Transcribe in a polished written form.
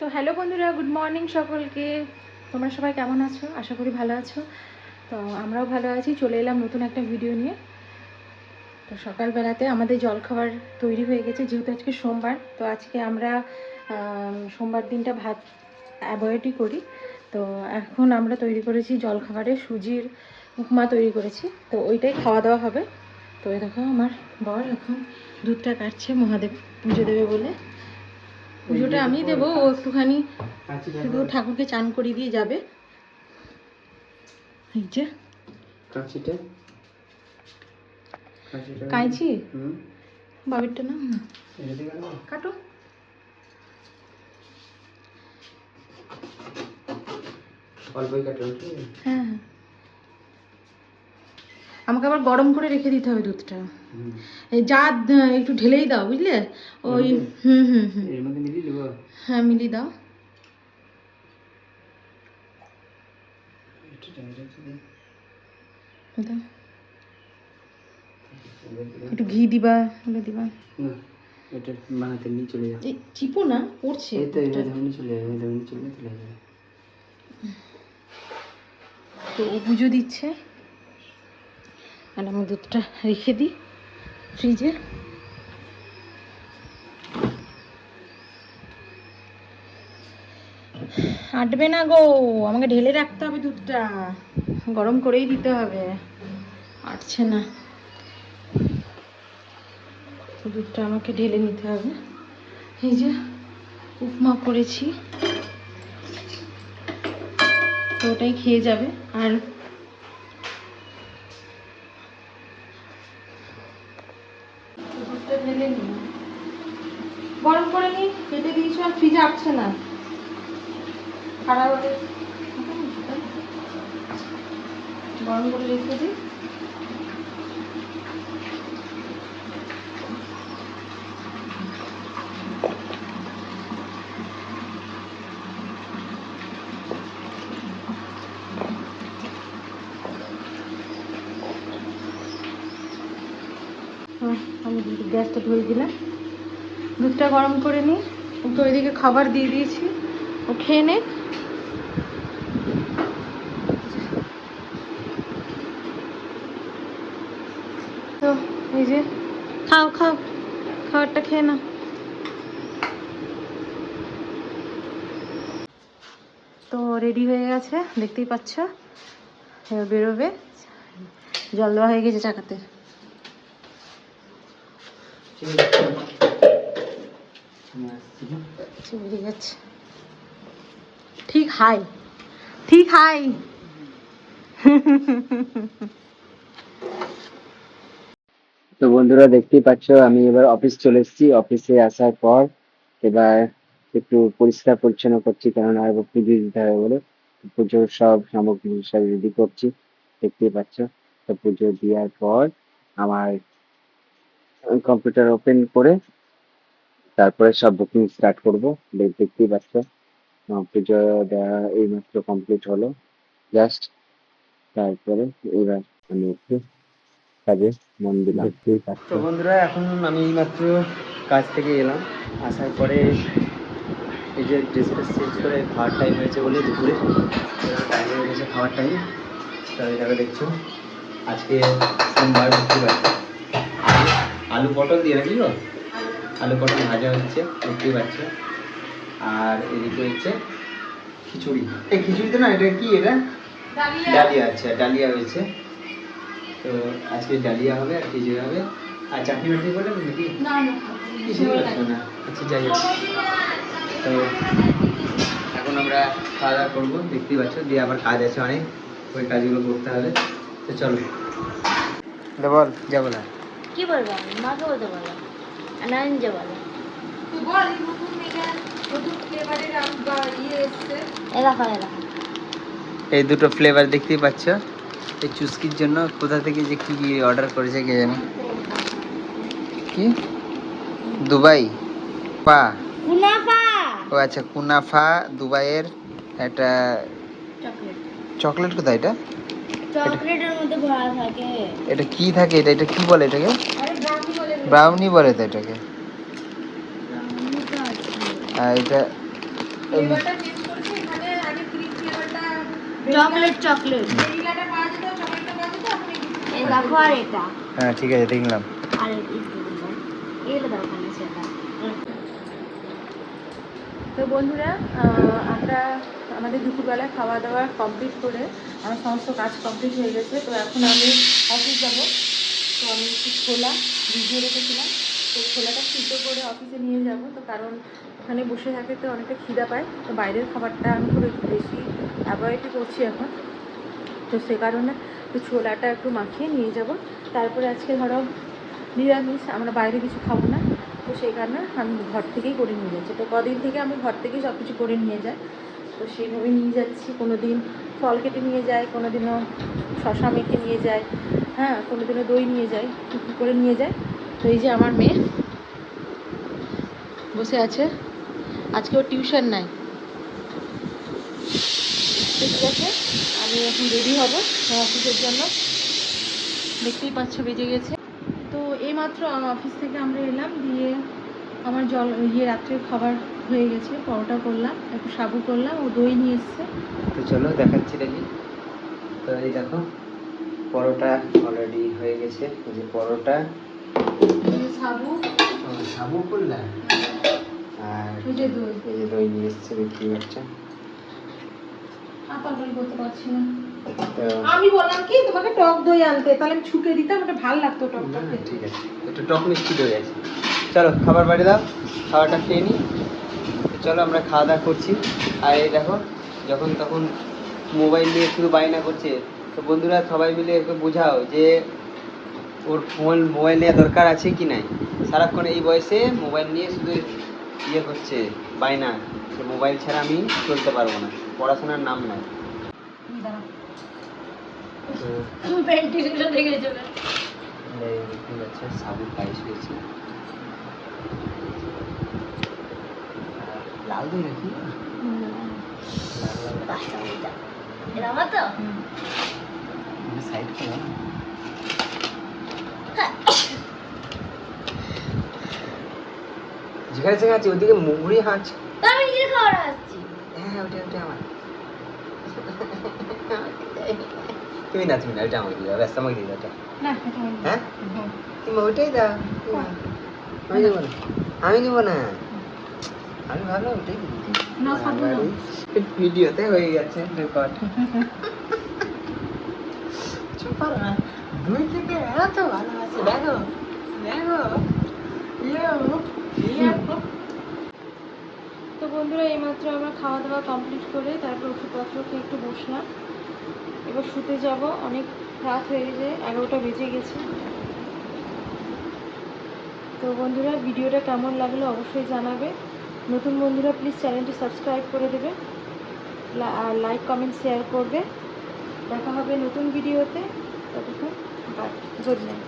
তো হ্যালো বন্ধুরা, good morning সকলকে। তোমরা সবাই কেমন আছো? আশা করি ভালো আছো। তো আমরাও ভালো আছি। চলে এলাম নতুন একটা ভিডিও নিয়ে। তো সকালবেলাতে আমাদের জলখাবার তৈরি হয়ে গেছে, যেহেতু আজকে সোমবার। তো আজকে আমরা সোমবার দিনটা ভাত অ্যাভয়েডই করি। তো এখন আমরা তৈরি করেছি জলখাবারে সুজির উপমা তৈরি করেছি। তো ওইটাই খাওয়া দাওয়া হবে। তো এই দেখো আমার বর এখন দুধটা কাটছে মহাদেব পুজো দেবে বলে। পুজোটা আমি দেবো, ও একটুখানি শুধু ঠাকুরকে চান করিয়ে দিয়ে যাবে। এই যে কাঁচি বাবিরটা না কাটো। হ্যাঁ হ্যাঁ, আমাকে আবার গরম করে রেখে দিতে হবে দুধটা। এই যা একটু ঢেলেই দাও, বুঝলে? ওই হুম হুম হুম, হ্যাঁ মিলিয়ে দাও। একটু ঘি দিবা, হলে দিবা। এটা বানাতে নিয়ে চলে যাও। এই চিপো না, পড়ছে। এই তো এমনি চলে যাবে, এমনি চলে যাবে। তো ও পুজো দিচ্ছে আর আমি দুধটা রেখে দিই ফ্রিজে। আটবে না গো, আমাকে ঢেলে রাখতে হবে দুধটা, গরম করেই দিতে হবে। আটছে না, দুধটা আমাকে ঢেলে নিতে হবে। এই যে উপমা করেছি, তো ওটাই খেয়ে যাবে। আর দুধটা ঢেলে নিই, গরম করে নিই, কেটে দিয়েছি আর ফ্রিজে আটছে না। খারাপ হলে গরম করে রেখে দিই। আমি গ্যাসটা ধরে দিলাম, দুধটা গরম করে নিই। ওকে ওইদিকে খাবার দিয়ে দিয়েছি, ও খেয়ে নে। তো এই যে খাও খাও, খাবারটা খেয়ে নাও। তো রেডি হয়ে গেছে, দেখতেই পাচ্ছ। এবার বেরোবে, জল দেওয়া হয়ে গেছে চাকাতে। বেরিয়ে যাচ্ছে, ঠিক হাই, ঠিক হাই। তো বন্ধুরা দেখতেই পাচ্ছ, আমি এবার অফিস চলে এসেছি। অফিসে আসার পর এবার একটু পরিষ্কার পরিচ্ছন্ন করছি, কারণ আর পুজো দিতে হবে বলে। পুজোর সব সামগ্রী সব রেডি করছি, দেখতেই পাচ্ছ। তো পুজো দেওয়ার পর আমার কম্পিউটার ওপেন করে তারপরে সব বুকিং স্টার্ট করবো। দেখতেই পাচ্ছ পুজো দেওয়া এইমাত্র কমপ্লিট হলো জাস্ট। তারপরে এবার আমি একটু কাজে মন দিলাম। তো বন্ধুরা এখন আমি মাত্র কাজ থেকে এলাম, আসার পরে এই যে ড্রেস ফ্রেস চেঞ্জ করে খাওয়ার টাইম হয়েছে বলে দুপুরে টাইম হয়ে গেছে খাওয়ার টাইম। তো এটাকে দেখছো আজকে সোমবার, বুধবার, আলু পটল দিয়ে রাখি গো, আলু পটল ভাজা হচ্ছে দেখতেই পাচ্ছ। আর এদিকে হচ্ছে খিচুড়ি। এই খিচুড়িতে না, এটা কি, এটা ডালিয়া। আচ্ছা ডালিয়া হয়েছে। তো আজকে ডালিয়া হবে আর খিচুড়ি হবে। আর চাটনি বাটনি করলেন নাকি? কিছুই লাগছে না। আচ্ছা যাই হোক, তো এখন আমরা খাওয়া দাওয়া করবো, দেখতেই পাচ্ছ। দিয়ে আবার কাজ আছে অনেক, ওই কাজগুলো করতে হবে। তো চলো বল, যা বলা। কি বলবো, মাকে বলতে বলো, নারায়ণজে বলো। তুই বল, নতুন মেগা নতুন ফ্লেভারের ইয়ে এসেছে, এলাকা। এই দুটো ফ্লেভার দেখতেই পাচ্ছ। এই চুস্কির জন্য কোথা থেকে যে কি কি অর্ডার করেছে কে জানে। কি দুবাই পা, কুনাফা। ও আচ্ছা কুনাফা দুবাইয়ের একটা চকলেট। কোথায় এটা? চকলেটের মধ্যে ভরা থাকে। এটা কি থাকে? এটা কি বলে এটাকে? আরে ব্রাউনি বলে। ব্রাউনি বলে তো এটাকে। আর ফ্লেভারটা চেঞ্জ করেছে। এখানে আগে ক্রিম ফ্লেভারটা চকলেট ভ্যানিলাটা পাওয়া যেত, চকলেটটা পাওয়া যেত, এখন এই দেখো আর এটা হ্যাঁ ঠিক আছে দেখলাম। আর এগুলো দরকার নেই সেটা তো বন্ধুরা আমরা আমাদের দুপুরবেলা খাওয়া দাওয়া কমপ্লিট করে আমার সমস্ত কাজ কমপ্লিট হয়ে গেছে। তো এখন আমি অফিস যাব। তো আমি একটু ছোলা ভিজিয়ে রেখেছিলাম, তো ছোলাটা সিদ্ধ করে অফিসে নিয়ে যাব। তো কারণ ওখানে বসে থাকতে তো অনেকটা খিদা পায়, তো বাইরের খাবারটা আমি খুব একটু বেশি অ্যাভয়েডই করছি এখন। তো সে কারণে তো ছোলাটা একটু মাখিয়ে নিয়ে যাব। তারপরে আজকে ধরো নিরামিষ, আমরা বাইরে কিছু খাবো না, তো সেই কারণে আমি ঘর থেকেই করে নিয়ে যাচ্ছি। তো কদিন থেকে আমি ঘর থেকেই সব কিছু করে নিয়ে যাই, তো সেইভাবে নিয়ে যাচ্ছি। কোনো দিন ফল কেটে নিয়ে যাই, কোনো দিনও শশা মেখে নিয়ে যাই, হ্যাঁ কোনো দিনও দই নিয়ে যাই, কী করে নিয়ে যাই। তো এই যে আমার মেয়ে বসে আছে, আজকে ওর টিউশন নাই। ঠিক আছে, আমি এখন রেডি হব অফিসের জন্য। দেখতেই পাচ্ছ বেজে গেছে। তো এইমাত্র অফিস থেকে আমরা এলাম, দিয়ে আমার রাত্রের খাবার হয়ে গেছে। পরোটা করলাম, একটু সাবু করলাম, ও দই নিয়ে এসছে। তো চলো দেখাচ্ছি দেখি। তো এই দেখো পরোটা অলরেডি হয়ে গেছে। এই যে পরোটা, এই যে সাবু, সাবু করলাম, আর এই যে দই। এই যে দই নিয়ে এসছে দেখতেই পাচ্ছ। আপাতত করতে পারছি না। তো আমি বললাম কি তোমাকে টক দই আনতে, তাহলে আমি ছুকে দিতাম, ওটা ভালো লাগতো টকটা না, খেতে। ঠিক আছে, একটু টক মিষ্টি দই আছে। চলো খাবার বাড়ি দাও, খাবারটা খেয়ে নিই। তো চলো আমরা খাওয়া দাওয়া করছি। আর এই দেখো যখন তখন মোবাইল নিয়ে শুধু বায়না করছে। তো বন্ধুরা সবাই মিলে একটু বোঝাও যে ওর মোবাইল নেওয়া দরকার আছে কি নাই। সারাক্ষণ এই বয়সে মোবাইল নিয়ে শুধু ইয়ে করছে বায়না, যে মোবাইল ছাড়া আমি চলতে পারবো না, পড়াশোনার নাম নাই। তো ভেন্টিলেশন দেখে চলে দেখতে পাচ্ছ সাবু পায়েস হয়েছে। লাল দই নাকি? এটা আমার তো সাইড করো না। যেখানে যেখানে আছে ওদিকে মুগুরি হাঁচ। তো আমি নিজের খাবার খাচ্ছি হ্যাঁ ওটা ওটা আমার। তুমি না ওটা আমাকে দিয়ে দাও, ব্যস্ত আমাকে দিয়ে দাও ওটা। না এটা আমি হ্যাঁ হ্যাঁ। তুমি ওইটাই দাও। আমি নেবো না, আমি নেবো না, আমি ভালো ওটাই দিবি। না, সাবু নাও। ভিডিওতে হয়ে গেছে রেকর্ড। চুপ করো না, দুই থেকে এত ভালোবাসি। দেখো দেখো তো বন্ধুরা এইমাত্র আমরা খাওয়া দাওয়া কমপ্লিট করে তারপর ওষুধপত্র খেয়ে একটু বসলাম। এবার শুতে যাব, অনেক রাত হয়ে গেছে, 11টা বেজে গেছে। তো বন্ধুরা ভিডিওটা কেমন লাগলো অবশ্যই জানাবে। নতুন বন্ধুরা প্লিজ চ্যানেলটি সাবস্ক্রাইব করে দেবে, আর লাইক কমেন্ট শেয়ার করবে। দেখা হবে নতুন ভিডিওতে, ততক্ষণ বাই, গুড নাইট।